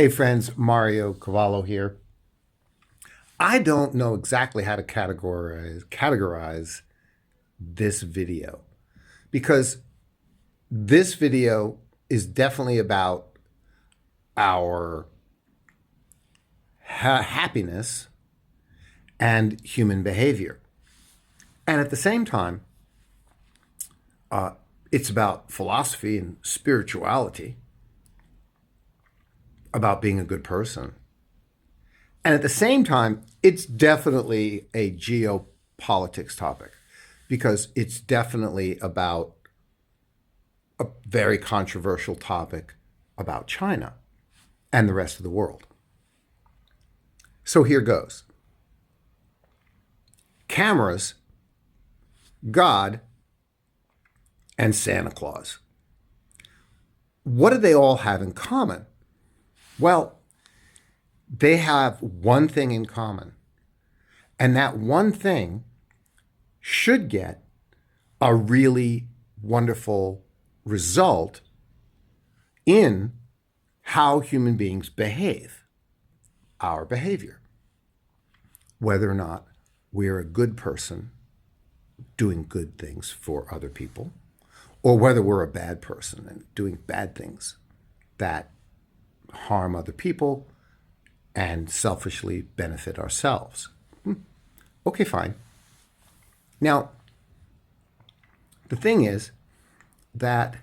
Hey friends, Mario Cavallo here. I don't know exactly how to categorize this video because this video is definitely about our happiness and human behavior. And at the same time, it's about philosophy and spirituality, about being a good person. And at the same time, it's definitely a geopolitics topic because it's definitely about a very controversial topic about China and the rest of the world. So here goes. Cameras, God, and Santa Claus. What do they all have in common? Well, they have one thing in common. And that one thing should get a really wonderful result in how human beings behave, our behavior. Whether or not we're a good person doing good things for other people, or whether we're a bad person and doing bad things that harm other people and selfishly benefit ourselves. Okay, fine. Now, the thing is that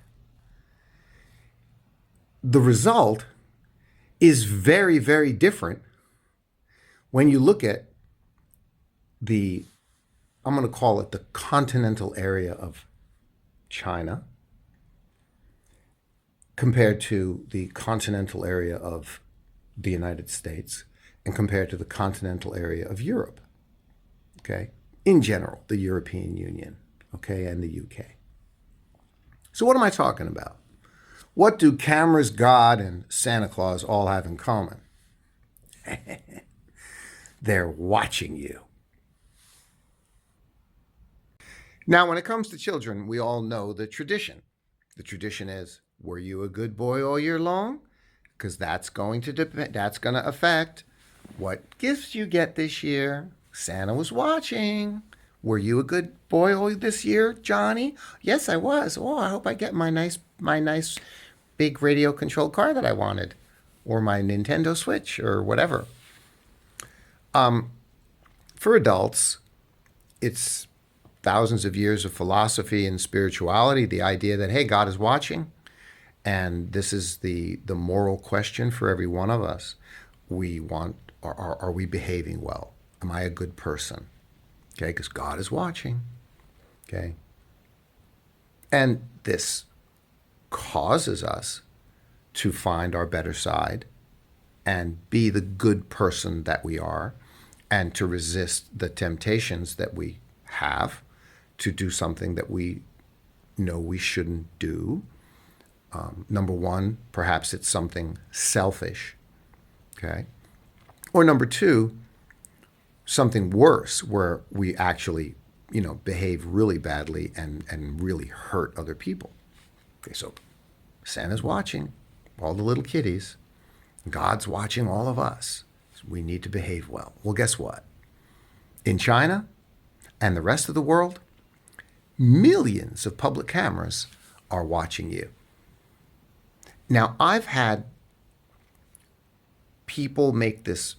the result is very, very different when you look at I'm going to call it the continental area of China compared to the continental area of the United States and compared to the continental area of Europe, okay? In general, the European Union, okay, and the UK. So what am I talking about? What do cameras, God, and Santa Claus all have in common? They're watching you. Now, when it comes to children, we all know the tradition. The tradition is, were you a good boy all year long? Because that's going to affect what gifts you get this year. Santa was watching. Were you a good boy all this year, Johnny? Yes, I was. Oh, I hope I get my nice big radio controlled car that I wanted, or my Nintendo Switch, or whatever. For adults, it's thousands of years of philosophy and spirituality, the idea that, hey, God is watching. And this is the moral question for every one of us. Are we behaving well? Am I a good person? Okay, because God is watching. Okay. And this causes us to find our better side and be the good person that we are, and to resist the temptations that we have to do something that we know we shouldn't do. Number one, perhaps it's something selfish, okay? Or number two, something worse where we actually, behave really badly and really hurt other people. Okay, so Santa's watching all the little kiddies. God's watching all of us. So we need to behave well. Well, guess what? In China and the rest of the world, millions of public cameras are watching you. Now, I've had people make this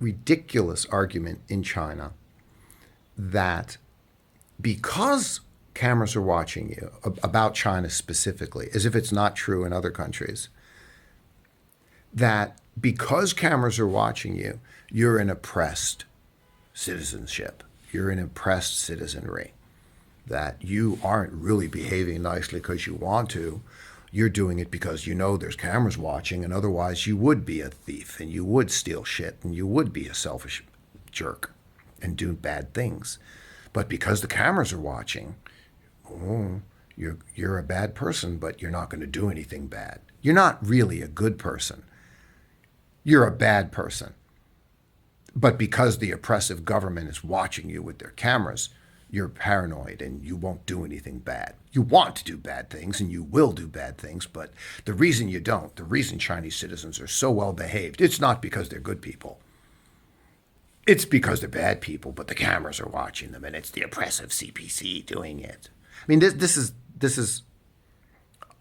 ridiculous argument in China that because cameras are watching you, about China specifically, as if it's not true in other countries, that because cameras are watching you, you're an oppressed citizenship. You're an oppressed citizenry. That you aren't really behaving nicely because you want to. You're doing it because you know there's cameras watching, and otherwise you would be a thief and you would steal shit and you would be a selfish jerk and do bad things. But because the cameras are watching, you're a bad person, but you're not going to do anything bad. You're not really a good person. You're a bad person. But because the oppressive government is watching you with their cameras, you're paranoid and you won't do anything bad. You want to do bad things and you will do bad things, but the reason you don't, the reason Chinese citizens are so well behaved, it's not because they're good people. It's because they're bad people, but the cameras are watching them and it's the oppressive CPC doing it. I mean, this is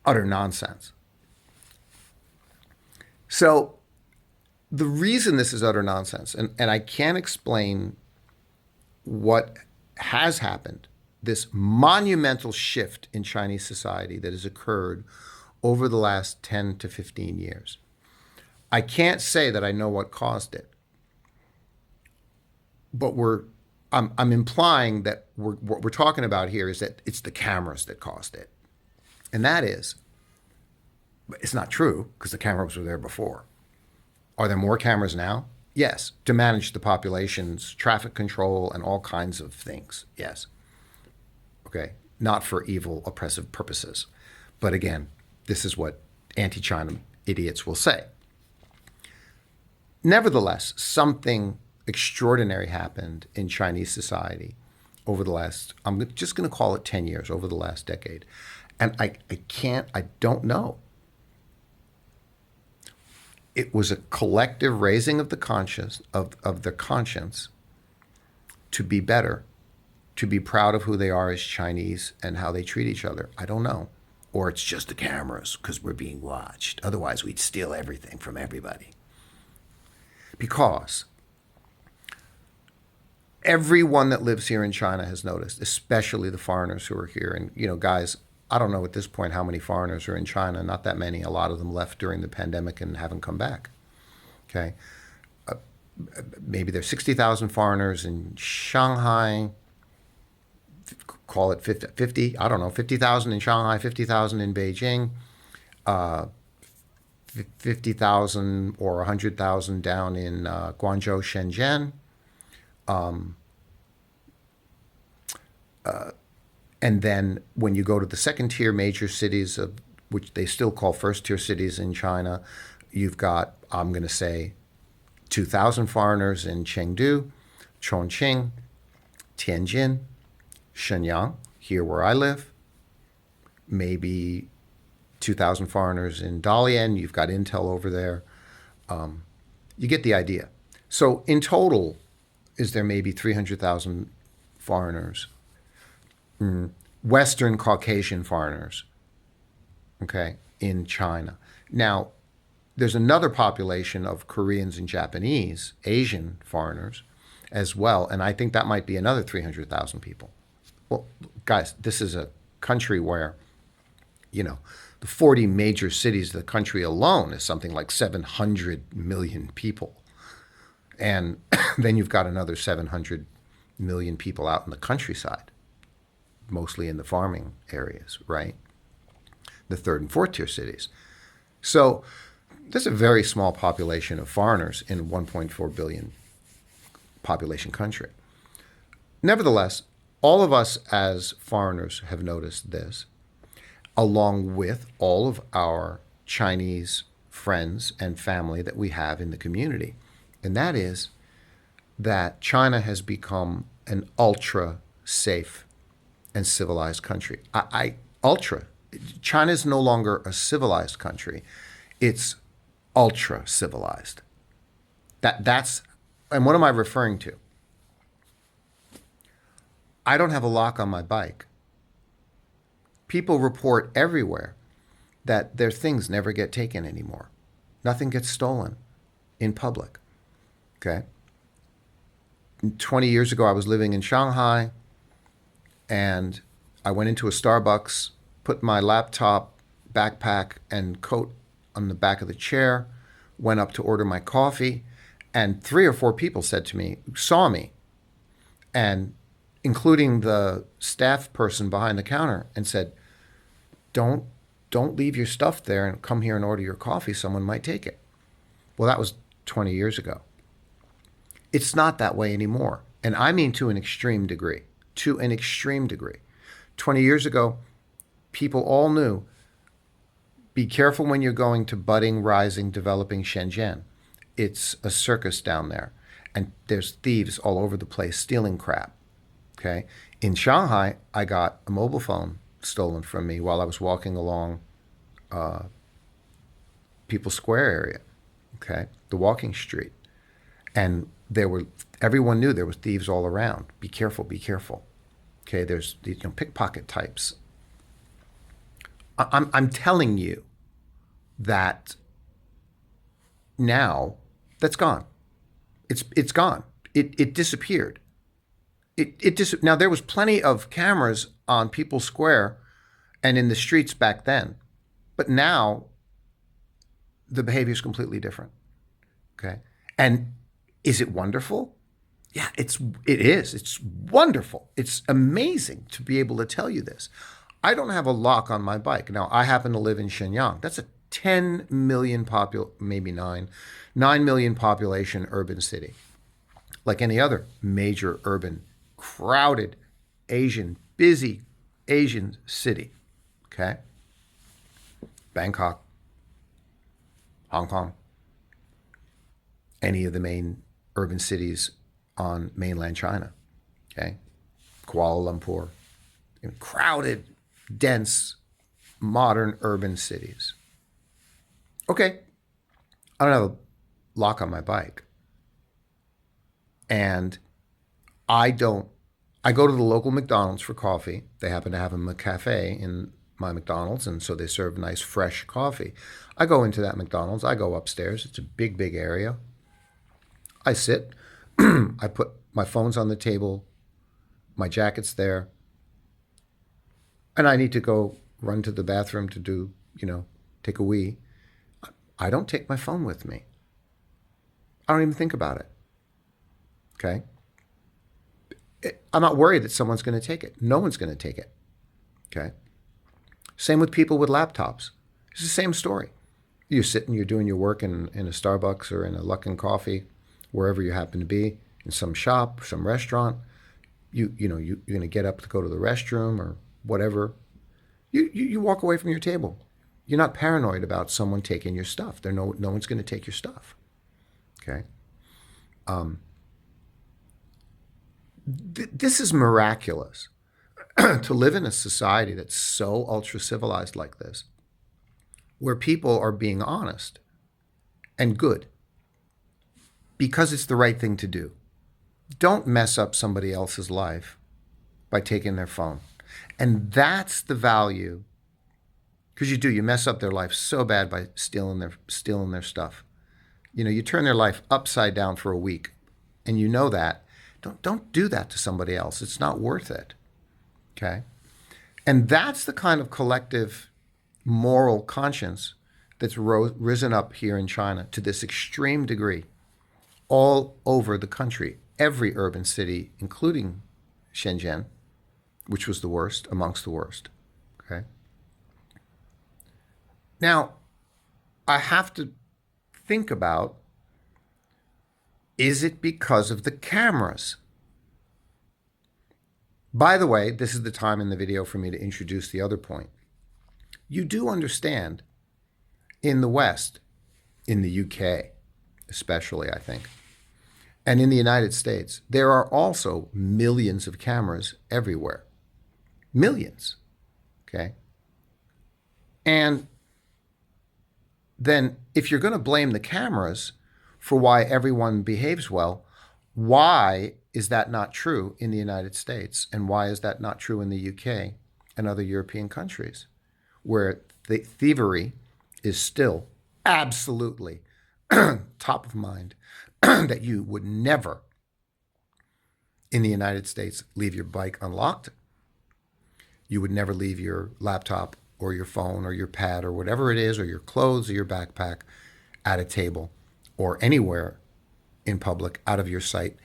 utter nonsense. So the reason this is utter nonsense, and I can't explain what has happened, this monumental shift in Chinese society that has occurred over the last 10 to 15 years. I can't say that I know what caused it, but I'm implying that what we're talking about here is that it's the cameras that caused it. And that is, it's not true because the cameras were there before. Are there more cameras now? Yes, to manage the population's traffic control and all kinds of things. Yes. Okay, not for evil, oppressive purposes. But again, this is what anti-China idiots will say. Nevertheless, something extraordinary happened in Chinese society over the last, I'm just going to call it 10 years, over the last decade. And I don't know. It was a collective raising of the conscience, of their conscience to be better, to be proud of who they are as Chinese and how they treat each other. I don't know. Or it's just the cameras because we're being watched. Otherwise, we'd steal everything from everybody. Because everyone that lives here in China has noticed, especially the foreigners who are here. And, you know, guys, I don't know at this point how many foreigners are in China. Not that many. A lot of them left during the pandemic and haven't come back. Okay. Maybe there's 60,000 foreigners in Shanghai. Call it 50, I don't know, 50,000 in Shanghai, 50,000 in Beijing, 50,000 or 100,000 down in Guangzhou, Shenzhen. And then when you go to the second tier major cities, of which they still call first tier cities in China, you've got, I'm going to say, 2,000 foreigners in Chengdu, Chongqing, Tianjin, Shenyang, here where I live. Maybe 2,000 foreigners in Dalian. You've got Intel over there. You get the idea. So in total, is there maybe 300,000 foreigners, Western Caucasian foreigners, okay, in China. Now, there's another population of Koreans and Japanese, Asian foreigners as well, and I think that might be another 300,000 people. Well, guys, this is a country where, you know, the 40 major cities of the country alone is something like 700 million people. And then you've got another 700 million people out in the countryside, mostly in the farming areas, right? The third and fourth tier cities. So there's a very small population of foreigners in a 1.4 billion population country. Nevertheless, all of us as foreigners have noticed this, along with all of our Chinese friends and family that we have in the community. And that is that China has become an ultra safe and civilized country. China is no longer a civilized country. It's ultra civilized. That's, and what am I referring to? I don't have a lock on my bike. People report everywhere that their things never get taken anymore. Nothing gets stolen in public. Okay? 20 years ago, I was living in Shanghai, and I went into a Starbucks, put my laptop, backpack, and coat on the back of the chair, went up to order my coffee, and 3 or 4 people saw me, and including the staff person behind the counter, and said, don't leave your stuff there and come here and order your coffee. Someone might take it. Well, that was 20 years ago. It's not that way anymore. And I mean to an extreme degree. To an extreme degree. 20 years ago, people all knew, be careful when you're going to budding, rising, developing Shenzhen. It's a circus down there. And there's thieves all over the place stealing crap. Okay? In Shanghai, I got a mobile phone stolen from me while I was walking along People's Square area, okay, the walking street. And everyone knew there was thieves all around. Be careful, be careful. Okay, there's these pickpocket types. I'm telling you that now that's gone. It's gone. It disappeared. Now there was plenty of cameras on People's Square and in the streets back then, but now the behavior is completely different. Okay, and is it wonderful? Yeah, it is. It's wonderful. It's amazing to be able to tell you this. I don't have a lock on my bike. Now, I happen to live in Shenyang. That's a 10 million maybe 9 million population urban city. Like any other major urban, crowded, busy Asian city. Okay? Bangkok, Hong Kong, any of the main urban cities on mainland China. Okay? Kuala Lumpur. Crowded, dense, modern urban cities. Okay, I don't have a lock on my bike. And I go to the local McDonald's for coffee. They happen to have a McCafe in my McDonald's, and so they serve nice, fresh coffee. I go into that McDonald's. I go upstairs. It's a big, big area. I sit. I put my phone's on the table. My jacket's there. And I need to go run to the bathroom to do, take a wee. I don't take my phone with me. I don't even think about it. Okay? I'm not worried that someone's going to take it. No one's going to take it. Okay? Same with people with laptops. It's the same story. You're sitting, you're doing your work in a Starbucks or in a Luckin Coffee, wherever you happen to be, in some shop, some restaurant. You're going to get up to go to the restroom or whatever. You walk away from your table. You're not paranoid about someone taking your stuff. No one's going to take your stuff. Okay? This is miraculous to live in a society that's so ultra civilized like this, where people are being honest and good because it's the right thing to do. Don't mess up somebody else's life by taking their phone. And that's the value, because you mess up their life so bad by stealing their stuff. You turn their life upside down for a week, and you know that. Don't do that to somebody else. It's not worth it. Okay? And that's the kind of collective moral conscience that's risen up here in China to this extreme degree, all over the country, every urban city, including Shenzhen, which was the worst, amongst the worst. Okay? Now, I have to think about, is it because of the cameras? By the way, this is the time in the video for me to introduce the other point. You do understand, in the West, in the UK especially, I think, and in the United States, there are also millions of cameras everywhere. Millions. Okay? And then if you're going to blame the cameras for why everyone behaves well, why is that not true in the United States? And why is that not true in the UK and other European countries, where the thievery is still absolutely top of mind, that you would never, in the United States, leave your bike unlocked. You would never leave your laptop or your phone or your pad or whatever it is, or your clothes or your backpack at a table or anywhere in public out of your sight,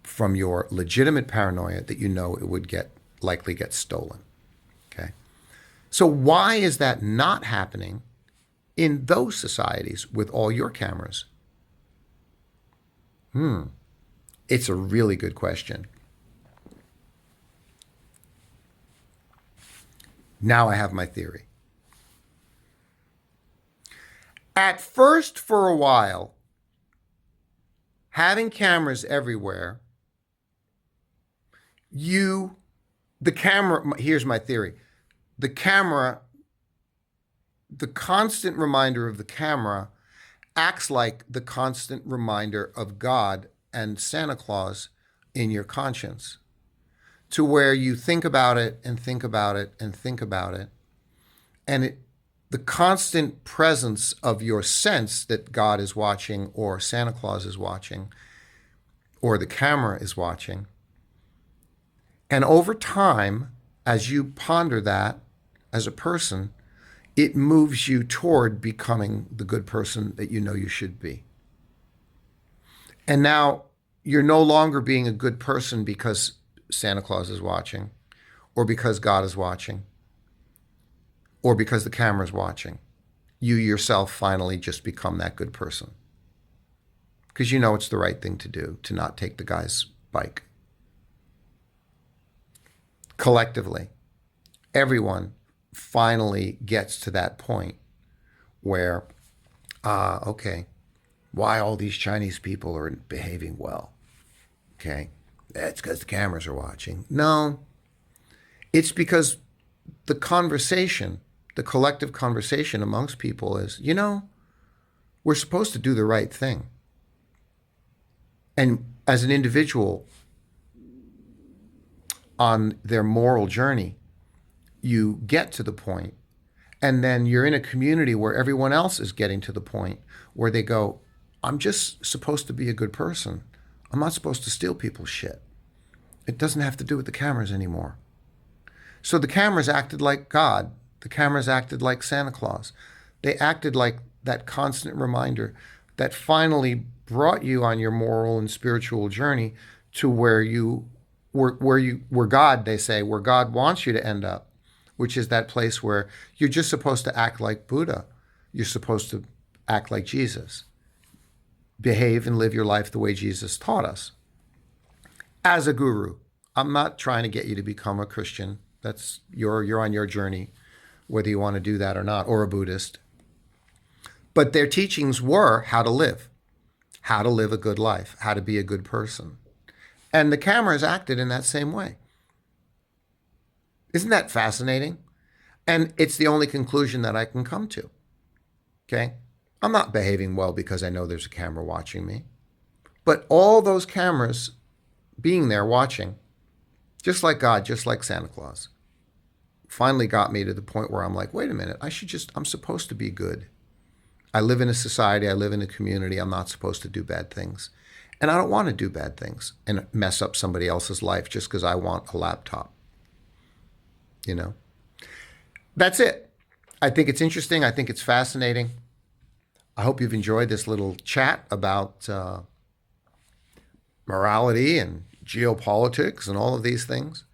from your legitimate paranoia that it would likely get stolen. Okay? So why is that not happening in those societies with all your cameras? It's a really good question. Now I have my theory. At first, for a while, having cameras everywhere, you The camera, here's my theory. The camera, the constant reminder of the camera acts like the constant reminder of God and Santa Claus in your conscience, to where you think about it and think about it and think about it. And the constant presence of your sense that God is watching or Santa Claus is watching or the camera is watching. And over time, as you ponder that as a person, it moves you toward becoming the good person that you know you should be. And now you're no longer being a good person because Santa Claus is watching, or because God is watching, or because the camera's watching. You yourself finally just become that good person. Because you know it's the right thing to do, to not take the guy's bike. Collectively, everyone finally gets to that point where, okay, why all these Chinese people are behaving well? Okay, that's because the cameras are watching. No, it's because the conversation, the collective conversation amongst people is, we're supposed to do the right thing. And as an individual on their moral journey, you get to the point, and then you're in a community where everyone else is getting to the point where they go, I'm just supposed to be a good person. I'm not supposed to steal people's shit. It doesn't have to do with the cameras anymore. So the cameras acted like God. The cameras acted like Santa Claus. They acted like that constant reminder that finally brought you on your moral and spiritual journey to where God, they say, where God wants you to end up, which is that place where you're just supposed to act like Buddha. You're supposed to act like Jesus. Behave and live your life the way Jesus taught us. As a guru, I'm not trying to get you to become a Christian. That's you're on your journey, whether you want to do that or not, or a Buddhist. But their teachings were how to live a good life, how to be a good person. And the cameras acted in that same way. Isn't that fascinating? And it's the only conclusion that I can come to. Okay? I'm not behaving well because I know there's a camera watching me. But all those cameras being there watching, just like God, just like Santa Claus, finally got me to the point where I'm like, wait a minute, I'm supposed to be good. I live in a society, I live in a community, I'm not supposed to do bad things. And I don't want to do bad things and mess up somebody else's life just because I want a laptop. That's it. I think it's interesting. I think it's fascinating. I hope you've enjoyed this little chat about morality and geopolitics and all of these things.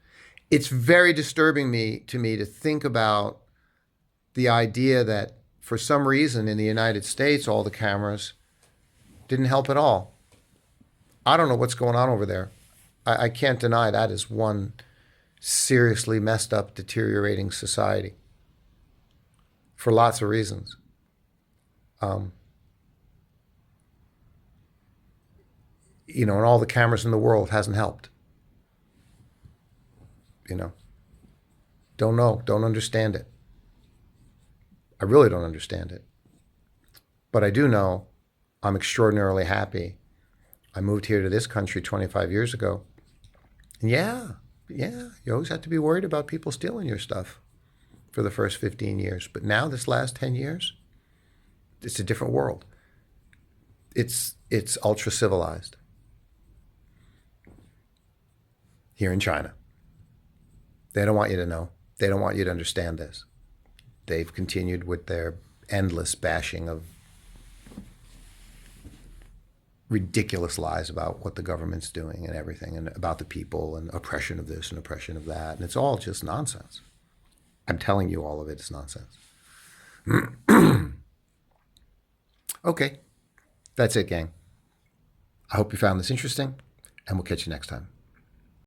It's very disturbing to me to think about the idea that for some reason in the United States, all the cameras didn't help at all. I don't know what's going on over there. I can't deny that is one seriously messed up, deteriorating society for lots of reasons. And all the cameras in the world hasn't helped. Don't know, don't understand it. I really don't understand it. But I do know I'm extraordinarily happy. I moved here to this country 25 years ago. And yeah, you always have to be worried about people stealing your stuff for the first 15 years. But now, this last 10 years, it's a different world. It's ultra civilized. Here in China. They don't want you to know. They don't want you to understand this. They've continued with their endless bashing of ridiculous lies about what the government's doing and everything, and about the people, and oppression of this and oppression of that. And it's all just nonsense. I'm telling you, all of it is nonsense. Okay. That's it, gang. I hope you found this interesting, and we'll catch you next time.